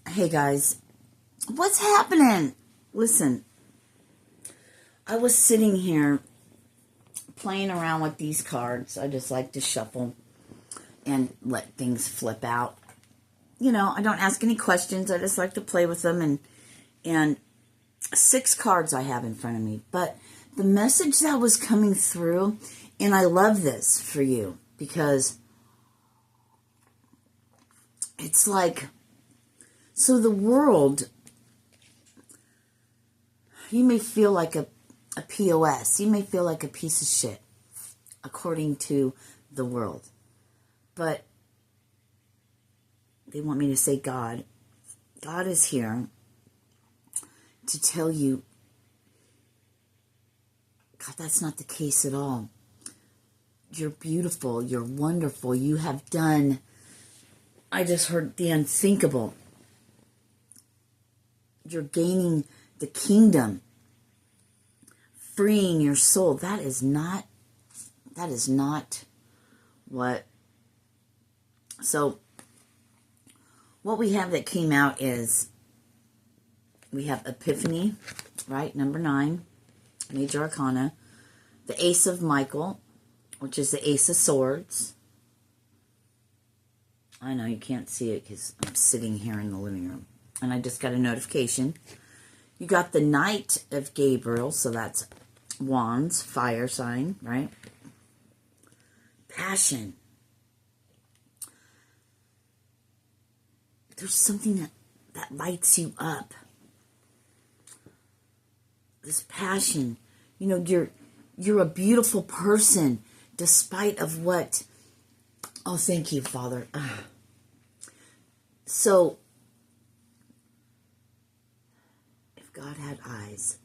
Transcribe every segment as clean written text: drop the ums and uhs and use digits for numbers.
Hey guys, what's happening? Listen, I was sitting here playing around with these cards. I just like to shuffle and let things flip out. You know, I don't ask any questions. I just like to play with them, and 6 cards I have in front of me. But the message that was coming through, and I love this for you because it's like, so the world, you may feel like a POS. You may feel like a piece of shit, according to the world. But they want me to say God. God is here to tell you, God, that's not the case at all. You're beautiful. You're wonderful. You have done, I just heard the unthinkable. You're gaining the kingdom, freeing your soul. That is not what. So what we have that came out is we have Epiphany, right? Number 9, Major Arcana. The Ace of Michael, which is the Ace of Swords. I know you can't see it because I'm sitting here in the living room. And I just got a notification. You got the Knight of Gabriel, so that's Wands, fire sign, right? Passion. There's something that lights you up. This passion. You know, you're a beautiful person despite of what. Oh, thank you, Father. So, if God had eyes,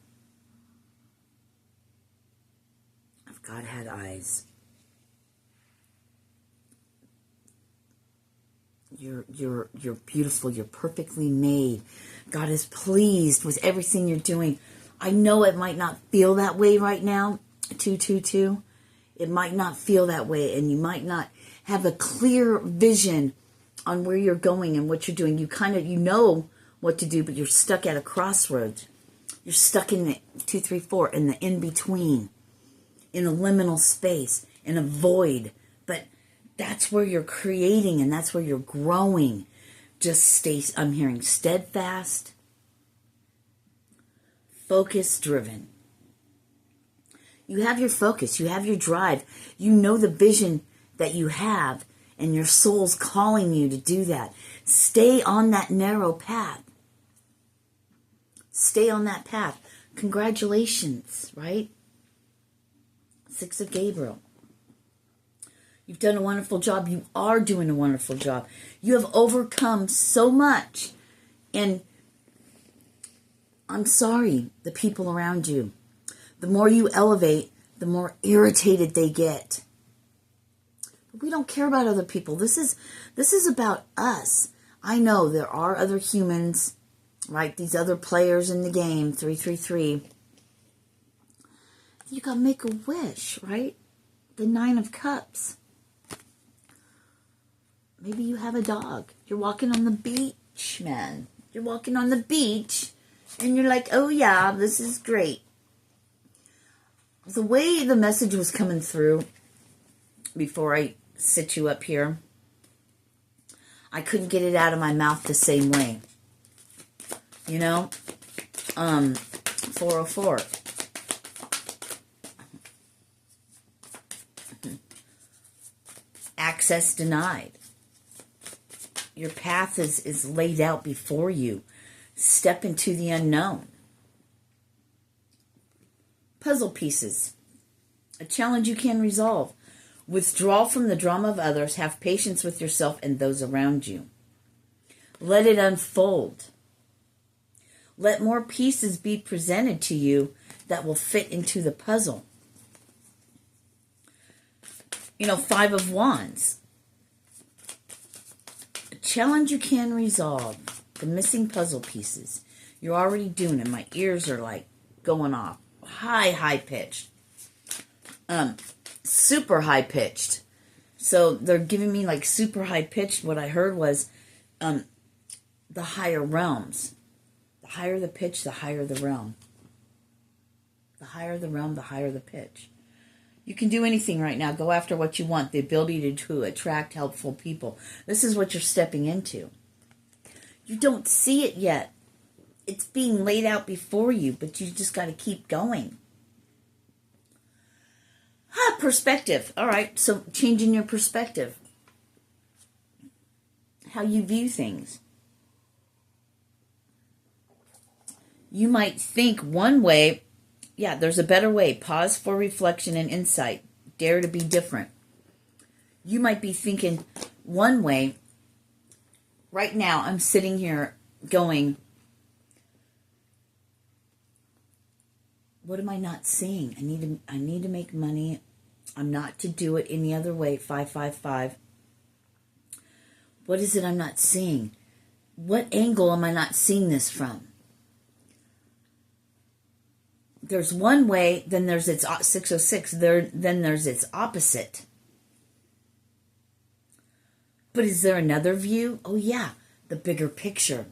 you're beautiful. You're perfectly made. God is pleased with everything you're doing. I know it might not feel that way right now. 222. It might not feel that way, and you might not have a clear vision on where you're going and what you're doing. You know what to do, but you're stuck at a crossroads. You're stuck in the 2, 3, 4, in the in-between, in a liminal space, in a void. But that's where you're creating, and that's where you're growing. Just stay, I'm hearing steadfast, focus-driven. You have your focus. You have your drive. You know the vision that you have, and your soul's calling you to do that. Stay on that narrow path. Stay on that path. Congratulations, right? 6 of Gabriel. You've done a wonderful job. You are doing a wonderful job. You have overcome so much. And I'm sorry, the people around you. The more you elevate, the more irritated they get. But we don't care about other people. This is about us. I know there are other humans, right? These other players in the game, 333. You got to make a wish, right? The 9 of Cups. Maybe you have a dog. You're walking on the beach, man. You're walking on the beach, and you're like, oh yeah, this is great. The way the message was coming through, before I sit you up here, I couldn't get it out of my mouth the same way. You know? 404. Access denied. Your path is laid out before you. Step into the unknown. Puzzle pieces. A challenge you can resolve. Withdraw from the drama of others. Have patience with yourself and those around you. Let it unfold. Let more pieces be presented to you that will fit into the puzzle. You know, 5 of Wands. A challenge you can resolve. The missing puzzle pieces. You're already doing it. My ears are like going off. High pitched. Super high pitched. So they're giving me like super high pitched. What I heard was the higher realms. The higher the pitch, the higher the realm. The higher the realm, the higher the pitch. You can do anything right now. Go after what you want. The ability to attract helpful people. This is what you're stepping into. You don't see it yet. It's being laid out before you, but you just got to keep going. Perspective. All right, so changing your perspective. How you view things. You might think one way. Yeah, there's a better way. Pause for reflection and insight. Dare to be different. You might be thinking one way. Right now, I'm sitting here going, what am I not seeing? I need to make money. I'm not to do it any other way. 555. What is it I'm not seeing? What angle am I not seeing this from? There's one way, then there's its 606, then there's its opposite. But is there another view? Oh yeah, the bigger picture,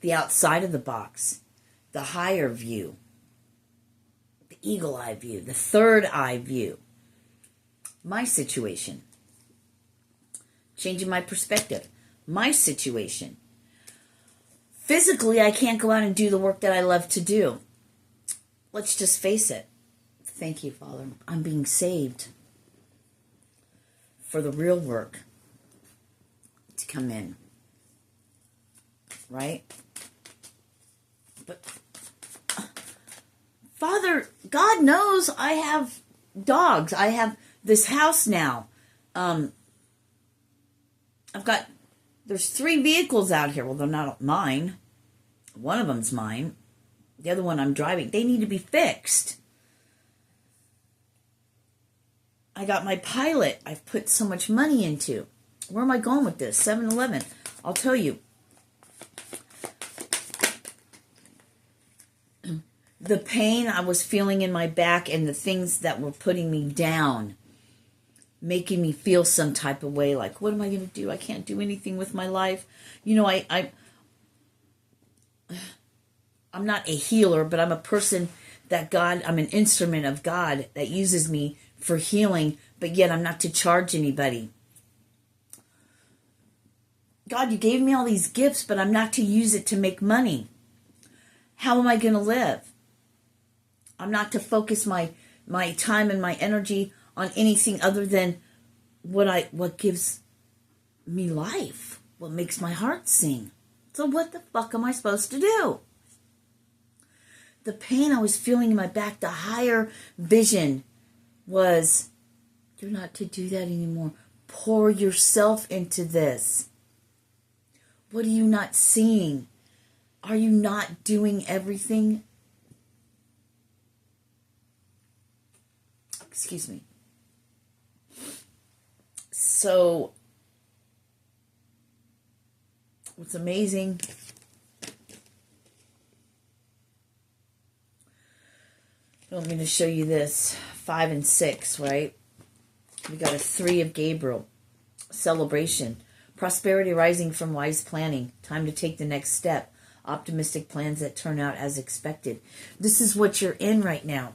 the outside of the box, the higher view, the eagle eye view, the third eye view. My situation. Changing my perspective. My situation. Physically, I can't go out and do the work that I love to do. Let's just face it. Thank you, Father. I'm being saved for the real work to come in. Right? But Father, God knows I have dogs. I have this house now. There's 3 vehicles out here. Well, they're not mine. One of them's mine. The other one I'm driving. They need to be fixed. I got my pilot I've put so much money into. Where am I going with this? 7-Eleven. I'll tell you. The pain I was feeling in my back and the things that were putting me down, making me feel some type of way, like, what am I going to do? I can't do anything with my life. You know, I'm not a healer, but I'm a person that I'm an instrument of God that uses me for healing, but yet I'm not to charge anybody. God, you gave me all these gifts, but I'm not to use it to make money. How am I going to live? I'm not to focus my time and my energy on anything other than what gives me life, what makes my heart sing. So what the fuck am I supposed to do? The pain I was feeling in my back, the higher vision was, you're not to do that anymore. Pour yourself into this. What are you not seeing? Are you not doing everything? Excuse me. So, what's amazing, I want me to show you this. 5 and 6, right? We got a 3 of Gabriel. Celebration. Prosperity rising from wise planning. Time to take the next step. Optimistic plans that turn out as expected. This is what you're in right now.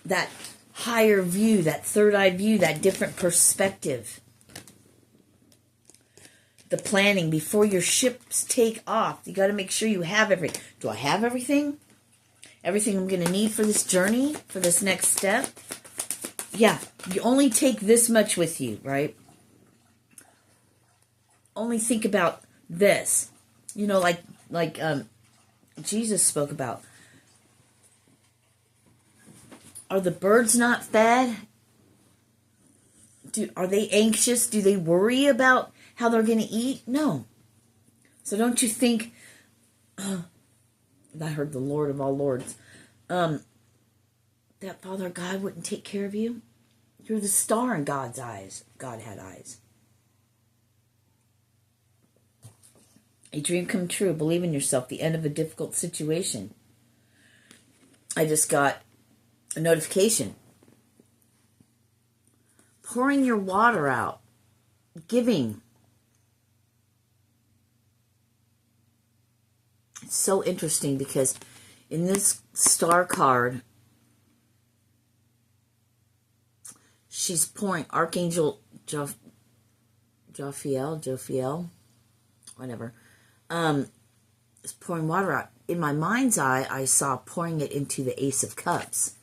That higher view, that third eye view, that different perspective. The planning before your ships take off. You got to make sure you have everything. Do I have everything? Everything I'm going to need for this journey, for this next step? Yeah, you only take this much with you, right? Only think about this. You know, like Jesus spoke about. Are the birds not fed? Are they anxious? Do they worry about how they're going to eat? No. So don't you think, I heard the Lord of all lords, that Father God wouldn't take care of you? You're the star in God's eyes. God had eyes. A dream come true. Believe in yourself. The end of a difficult situation. I just got a notification. Pouring your water out. Giving. so interesting because in this star card, she's pouring Archangel Jophiel, whatever, is pouring water out. In my mind's eye, I saw pouring it into the Ace of Cups.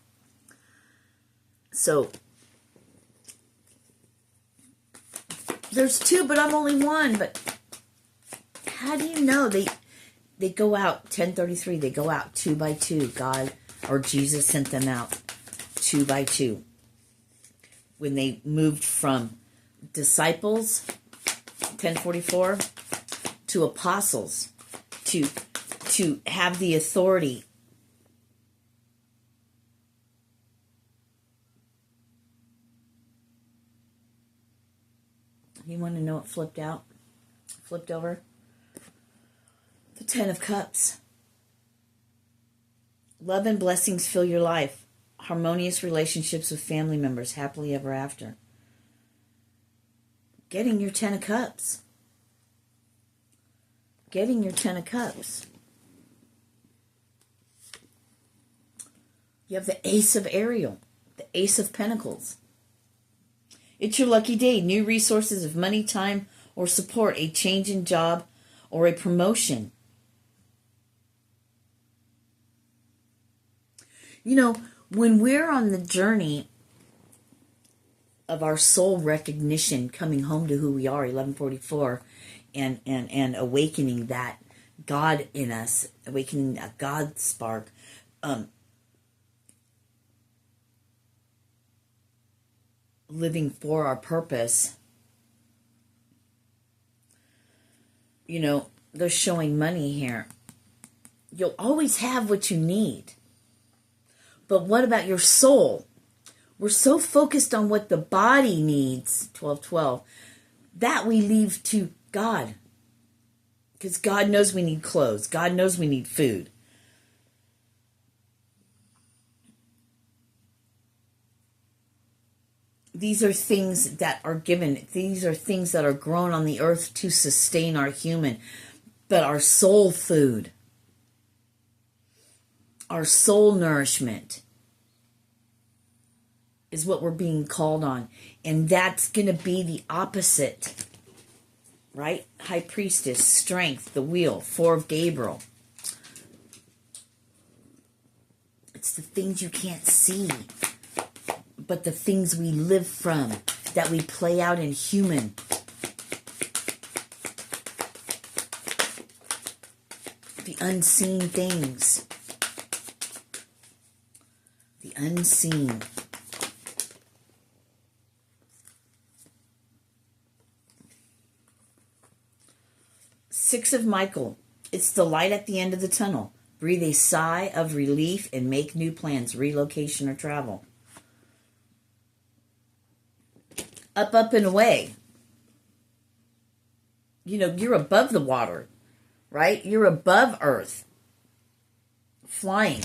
So, there's two, but I'm only one. But how do you know? They go out, 1033, they go out 2 by 2. God or Jesus sent them out 2 by 2. When they moved from disciples, 1044, to apostles, to have the authority. You want to know what flipped over? The 10 of Cups. Love and blessings fill your life. Harmonious relationships with family members, happily ever after. Getting your 10 of Cups. Getting your 10 of Cups. You have the Ace of Ariel, the Ace of Pentacles. It's your lucky day. New resources of money, time, or support. A change in job or a promotion. You know, when we're on the journey of our soul recognition, coming home to who we are, 1144, and awakening that God in us, awakening that God spark, living for our purpose, you know, they're showing money here. You'll always have what you need. But what about your soul? We're so focused on what the body needs, 1212, that we leave to God. Because God knows we need clothes. God knows we need food. These are things that are given. These are things that are grown on the earth to sustain our human. But our soul food, our soul nourishment, is what we're being called on. And that's going to be the opposite. Right? High Priestess, Strength, the Wheel, 4 of Gabriel. It's the things you can't see, but the things we live from, that we play out in human. The unseen things. The unseen. Six of Michael. It's the light at the end of the tunnel. Breathe a sigh of relief and make new plans, relocation or travel. Up and away. You know, you're above the water, right? You're above earth. Flying.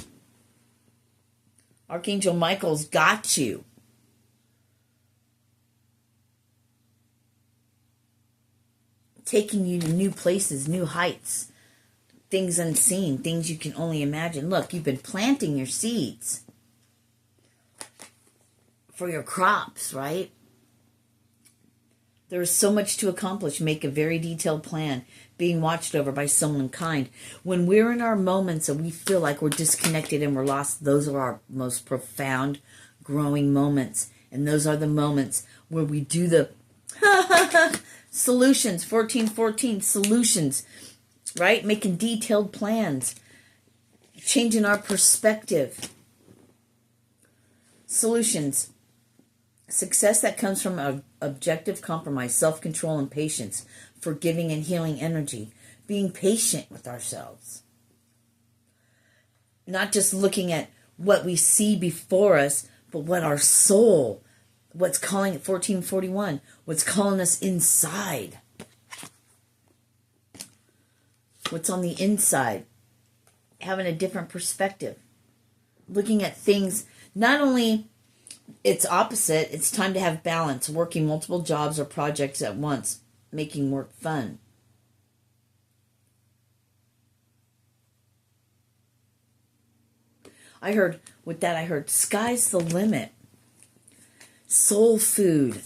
Archangel Michael's got you. Taking you to new places, new heights. Things unseen, things you can only imagine. Look, you've been planting your seeds for your crops, right? There is so much to accomplish. Make a very detailed plan, being watched over by someone kind. When we're in our moments and we feel like we're disconnected and we're lost, those are our most profound growing moments. And those are the moments where we do the solutions, 1414, solutions, right? Making detailed plans, changing our perspective. Solutions. Success that comes from objective compromise, self-control and patience, forgiving and healing energy, being patient with ourselves. Not just looking at what we see before us, but what our soul, what's calling it 1441, what's calling us inside. What's on the inside. Having a different perspective. Looking at things, not only it's opposite, it's time to have balance, working multiple jobs or projects at once, making work fun. I heard, with that, I heard, sky's the limit. Soul food.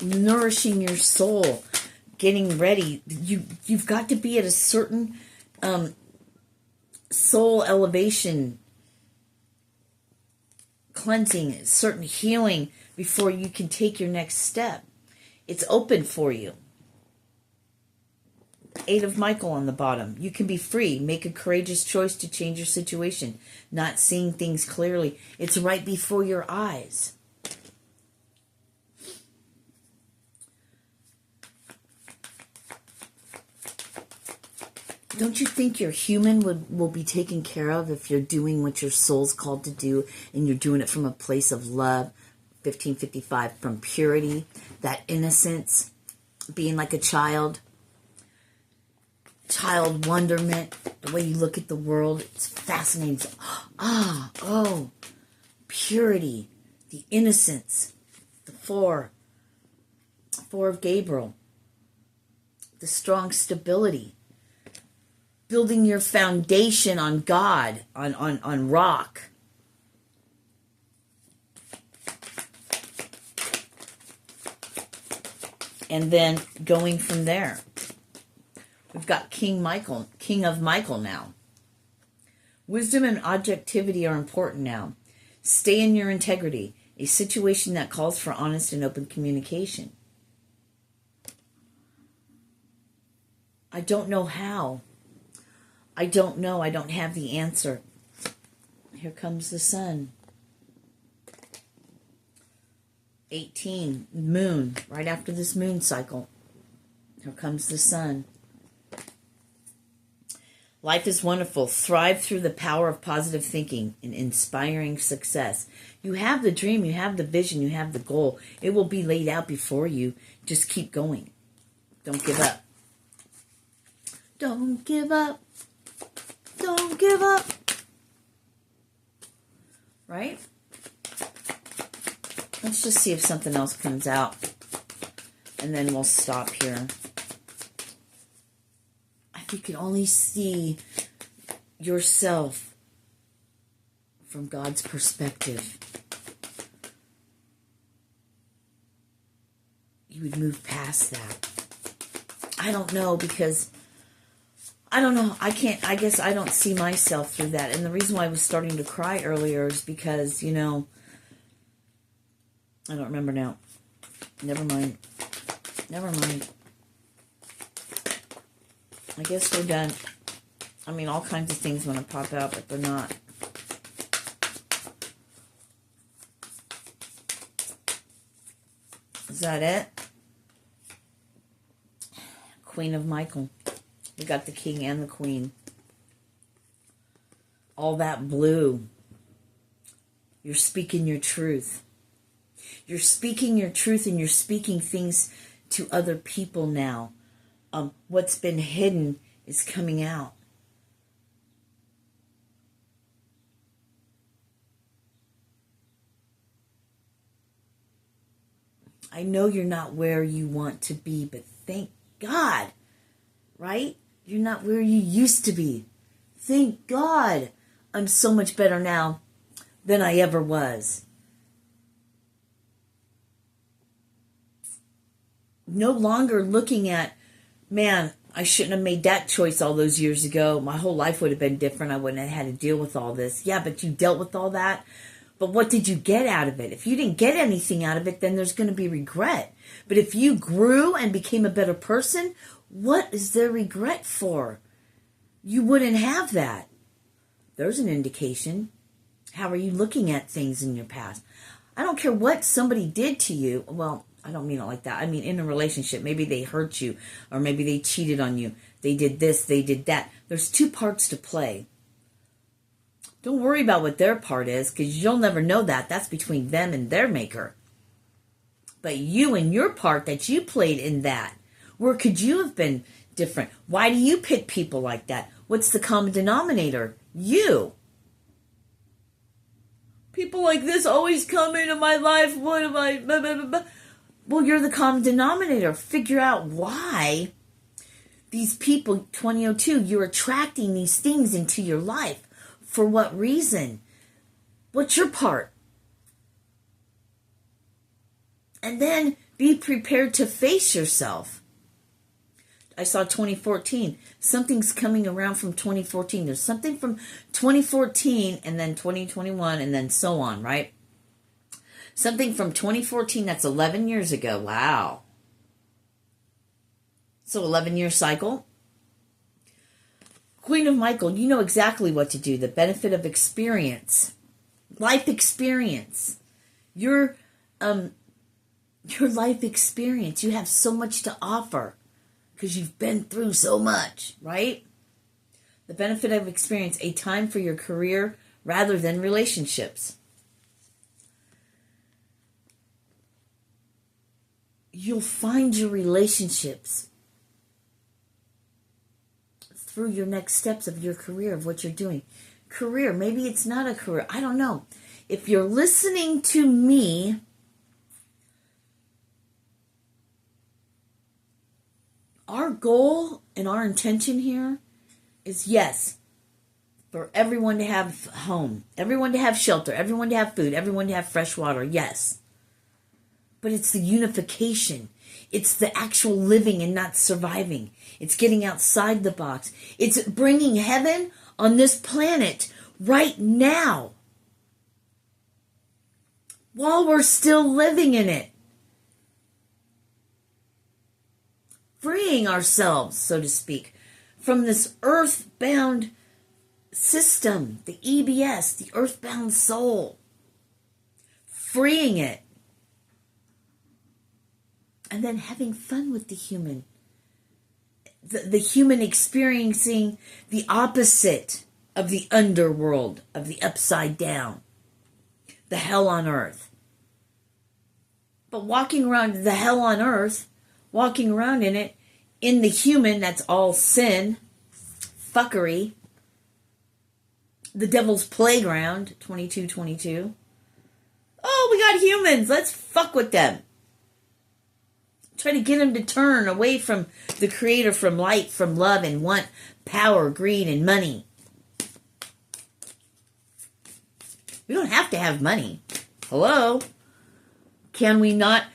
Nourishing your soul. Getting ready. You've got to be at a certain soul elevation, cleansing, certain healing before you can take your next step. It's open for you. 8 of Michael on the bottom. You can be free. Make a courageous choice to change your situation. Not seeing things clearly. It's right before your eyes. Don't you think your human will be taken care of if you're doing what your soul's called to do and you're doing it from a place of love? 1555, from purity, that innocence, being like a child wonderment, the way you look at the world, it's fascinating. Purity, the innocence, the four of Gabriel, the strong stability, building your foundation on God, on rock. And then going from there. We've got King of Michael now. Wisdom and objectivity are important now. Stay in your integrity. A situation that calls for honest and open communication. I don't know how. I don't know. I don't have the answer. Here comes the sun. 18, moon, right after this moon cycle. Here comes the sun. Life is wonderful. Thrive through the power of positive thinking and inspiring success. You have the dream, you have the vision, you have the goal. It will be laid out before you. Just keep going. Don't give up. Don't give up. Don't give up. Right? Let's just see if something else comes out. And then we'll stop here. If you can only see yourself from God's perspective, you would move past that. I don't know, because I don't know. I guess I don't see myself through that. And the reason why I was starting to cry earlier is because, I don't remember now. Never mind. I guess we're done. I mean, all kinds of things want to pop out, but they're not. Is that it? Queen of Michael. We got the king and the queen. All that blue. You're speaking your truth. You're speaking your truth, and you're speaking things to other people now. What's been hidden is coming out. I know you're not where you want to be, but thank God, right? You're not where you used to be. Thank God I'm so much better now than I ever was. No longer looking at, man, I shouldn't have made that choice all those years ago. My whole life would have been different. I wouldn't have had to deal with all this. Yeah, but you dealt with all that. But what did you get out of it? If you didn't get anything out of it, then there's going to be regret. But if you grew and became a better person, what is there regret for? You wouldn't have that. There's an indication. How are you looking at things in your past? I don't care what somebody did to you. Well, I don't mean it like that. I mean, in a relationship, maybe they hurt you, or maybe they cheated on you. They did this, they did that. There's two parts to play. Don't worry about what their part is, because you'll never know that. That's between them and their maker. But you and your part that you played in that, where could you have been different? Why do you pick people like that? What's the common denominator? You. People like this always come into my life. What am I? Blah, blah, blah, blah. Well, you're the common denominator. Figure out why these people, 2002, you're attracting these things into your life For what reason? What's your part? And then be prepared to face yourself. I saw 2014. Something's coming around from 2014. There's something from 2014 and then 2021 and then so on, right? Something from 2014, that's 11 years ago. Wow. So 11-year cycle. Queen of Michael, you know exactly what to do. The benefit of experience. Life experience. Your life experience. You have so much to offer because you've been through so much, right? The benefit of experience. A time for your career rather than relationships. You'll find your relationships through your next steps of your career, of what you're doing. Career, maybe it's not a career. I don't know. If you're listening to me, our goal and our intention here is, yes, for everyone to have home, everyone to have shelter, everyone to have food, everyone to have fresh water, yes. But it's the unification. It's the actual living and not surviving. It's getting outside the box. It's bringing heaven on this planet right now, while we're still living in it. Freeing ourselves, so to speak, from this earthbound system, the EBS, the earthbound soul. Freeing it. And then having fun with the human. The human experiencing the opposite of the underworld, of the upside down. The hell on earth. But walking around the hell on earth, walking around in it, in the human, that's all sin, fuckery, the devil's playground, 2222. Oh, we got humans, let's fuck with them. Try to get them to turn away from the Creator, from light, from love, and want power, greed, and money. We don't have to have money. Hello? Can we not?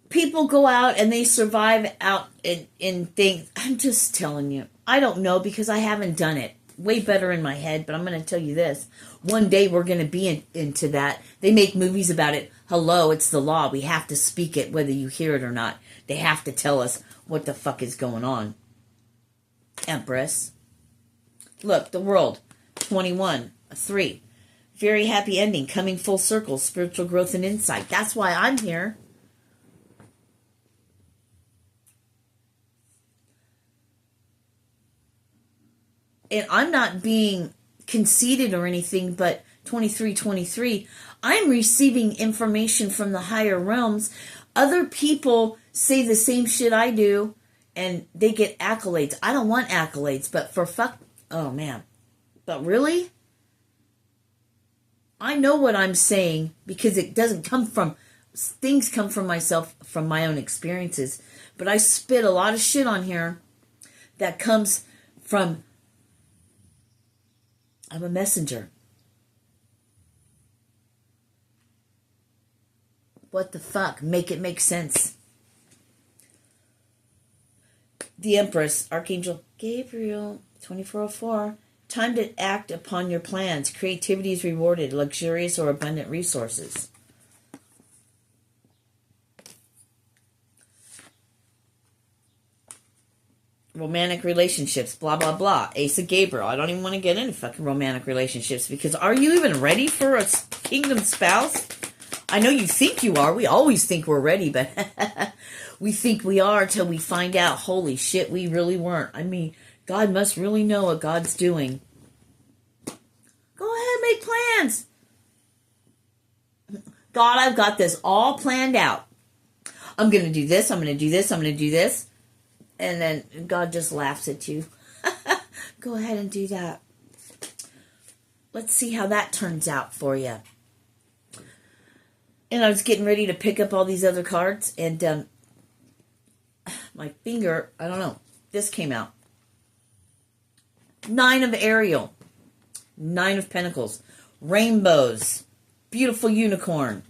People go out and they survive out in things. I'm just telling you. I don't know because I haven't done it. Way better in my head, but I'm going to tell you this. One day we're going to be into that. They make movies about it. Hello, it's the law. We have to speak it whether you hear it or not. They have to tell us what the fuck is going on. Empress. Look, the world. 21:3. Very happy ending. Coming full circle. Spiritual growth and insight. That's why I'm here. And I'm not being conceited or anything, but 23:23, I'm receiving information from the higher realms. Other people say the same shit I do, and they get accolades. I don't want accolades, but for fuck, oh man. But really? I know what I'm saying because it doesn't come from, things come from myself, from my own experiences. But I spit a lot of shit on here that comes from, I'm a messenger. What the fuck? Make it make sense. The Empress, Archangel Gabriel, 2404. Time to act upon your plans. Creativity is rewarded. Luxurious or abundant resources. Romantic relationships, blah, blah, blah. Ace of Gabriel. I don't even want to get into fucking romantic relationships because are you even ready for a kingdom spouse? I know you think you are. We always think we're ready, but we think we are till we find out, holy shit, we really weren't. I mean, God must really know what God's doing. Go ahead, make plans. God, I've got this all planned out. I'm going to do this, I'm going to do this, I'm going to do this. And then God just laughs at you. Go ahead and do that. Let's see how that turns out for you. And I was getting ready to pick up all these other cards. And my finger, I don't know. This came out. Nine of Ariel. Nine of Pentacles. Rainbows. Beautiful unicorn.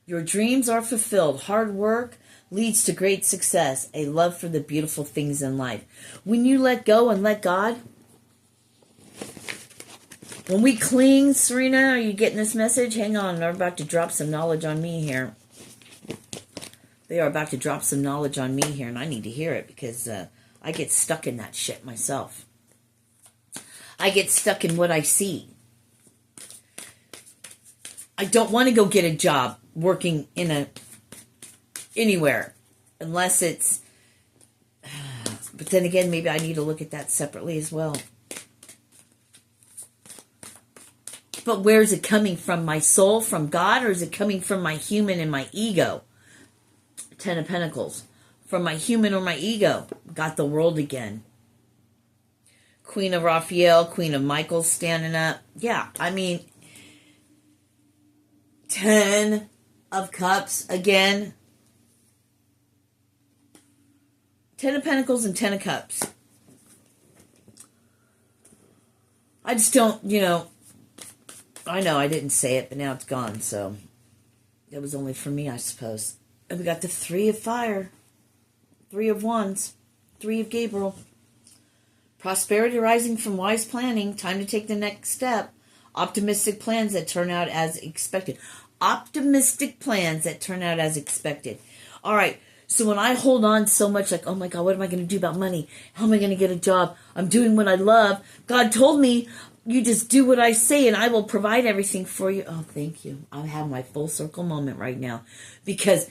Your dreams are fulfilled. Hard work leads to great success. A love for the beautiful things in life. When you let go and let God, when we cling, Sirena, are you getting this message? Hang on, they're about to drop some knowledge on me here. They are about to drop some knowledge on me here, and I need to hear it because I get stuck in that shit myself. I get stuck in what I see. I don't want to go get a job working in anywhere unless it's, but then again, maybe I need to look at that separately as well. But where is it coming from? My soul, from God, or is it coming from my human and my ego? Ten of Pentacles. From my human or my ego. Got the world again. Queen of Raphael, Queen of Michael standing up. Yeah, I mean, 10 of Cups again. 10 of Pentacles and 10 of Cups. I just don't, I know I didn't say it, but now it's gone, so it was only for me, I suppose. And we got the 3 of Fire, 3 of Wands, 3 of Gabriel. Prosperity rising from wise planning. Time to take the next step. Optimistic plans that turn out as expected. Optimistic plans that turn out as expected. All right, so when I hold on so much, like, oh my God, what am I going to do about money? How am I going to get a job? I'm doing what I love. God told me, you just do what I say and I will provide everything for you. Oh, thank you. I have my full circle moment right now. Because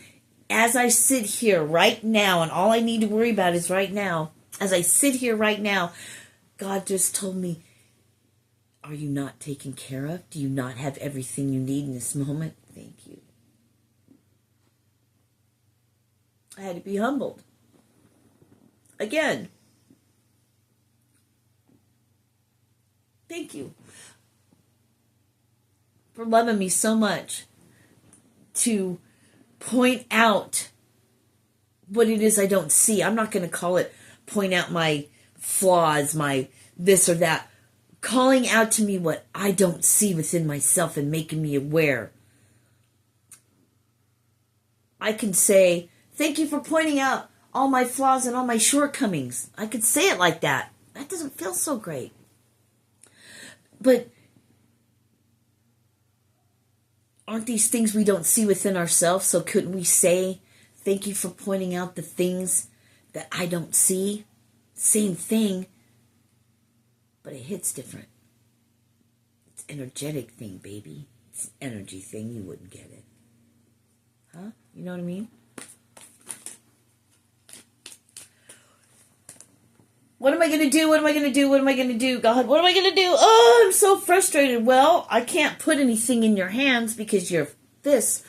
as I sit here right now, and all I need to worry about is right now, as I sit here right now, God just told me, are you not taken care of? Do you not have everything you need in this moment? Thank you. I had to be humbled. Again. Thank you for loving me so much to point out what it is I don't see. I'm not going to call it point out my flaws, my this or that. Calling out to me what I don't see within myself and making me aware. I can say, thank you for pointing out all my flaws and all my shortcomings. I could say it like that. That doesn't feel so great. But aren't these things we don't see within ourselves? So couldn't we say, thank you for pointing out the things that I don't see? Same thing, but it hits different. It's an energetic thing, baby. It's an energy thing. You wouldn't get it. Huh? You know what I mean? What am I going to do? What am I going to do? What am I going to do? God, what am I going to do? Oh, I'm so frustrated. Well, I can't put anything in your hands because your fists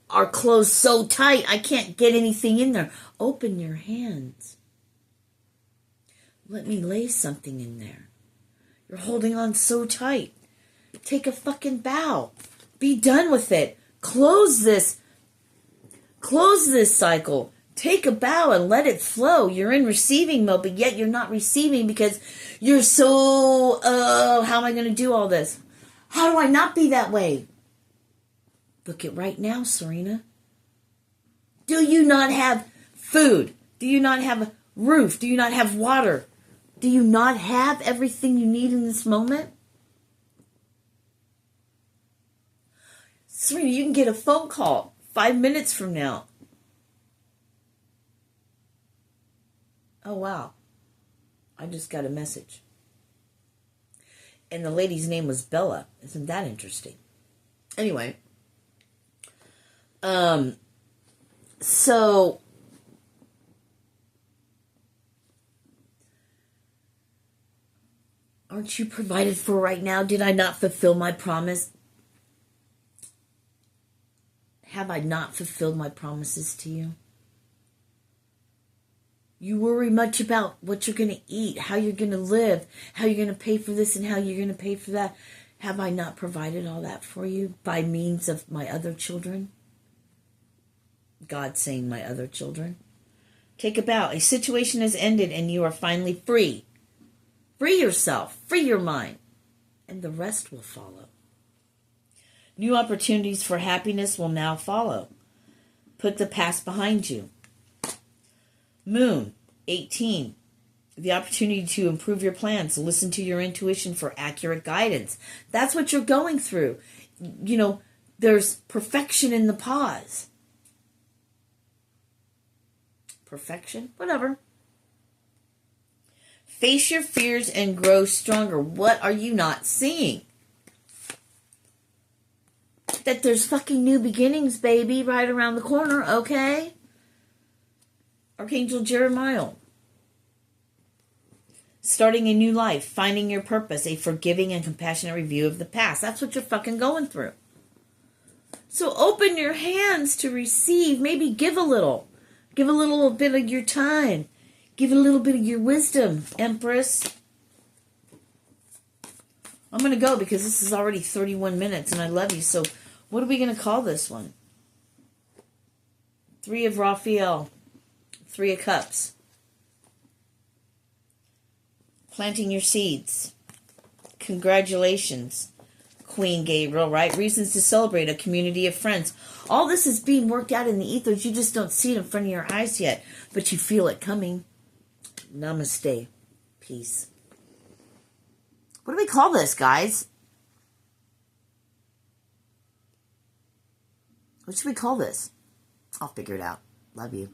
are closed so tight. I can't get anything in there. Open your hands. Let me lay something in there. You're holding on so tight. Take a fucking bow. Be done with it. Close this cycle. Take a bow and let it flow. You're in receiving mode, but yet you're not receiving because you're so, how am I going to do all this? How do I not be that way? Look at right now, Sirena. Do you not have food? Do you not have a roof? Do you not have water? Do you not have everything you need in this moment? Sirena, you can get a phone call 5 minutes from now. Oh, wow. I just got a message. And the lady's name was Bella. Isn't that interesting? Anyway. So aren't you provided for right now? Did I not fulfill my promise? Have I not fulfilled my promises to you? You worry much about what you're going to eat, how you're going to live, how you're going to pay for this and how you're going to pay for that. Have I not provided all that for you by means of my other children? God saying my other children. Take a bow. A situation has ended and you are finally free. Free yourself. Free your mind. And the rest will follow. New opportunities for happiness will now follow. Put the past behind you. Moon, 18. The opportunity to improve your plans. Listen to your intuition for accurate guidance. That's what you're going through. You know, there's perfection in the pause. Perfection? Whatever. Face your fears and grow stronger. What are you not seeing? That there's fucking new beginnings, baby, right around the corner, okay? Archangel Jeremiah. Starting a new life, finding your purpose, a forgiving and compassionate review of the past. That's what you're fucking going through. So open your hands to receive. Maybe give a little. Give a little bit of your time. Give a little bit of your wisdom, Empress. I'm going to go because this is already 31 minutes and I love you. So what are we going to call this one? 3 of Raphael. 3 of Cups. Planting your seeds. Congratulations, Queen Gabriel, right? Reasons to celebrate, a community of friends. All this is being worked out in the ethers. You just don't see it in front of your eyes yet, but you feel it coming. Namaste. Peace. What do we call this, guys? What should we call this? I'll figure it out. Love you.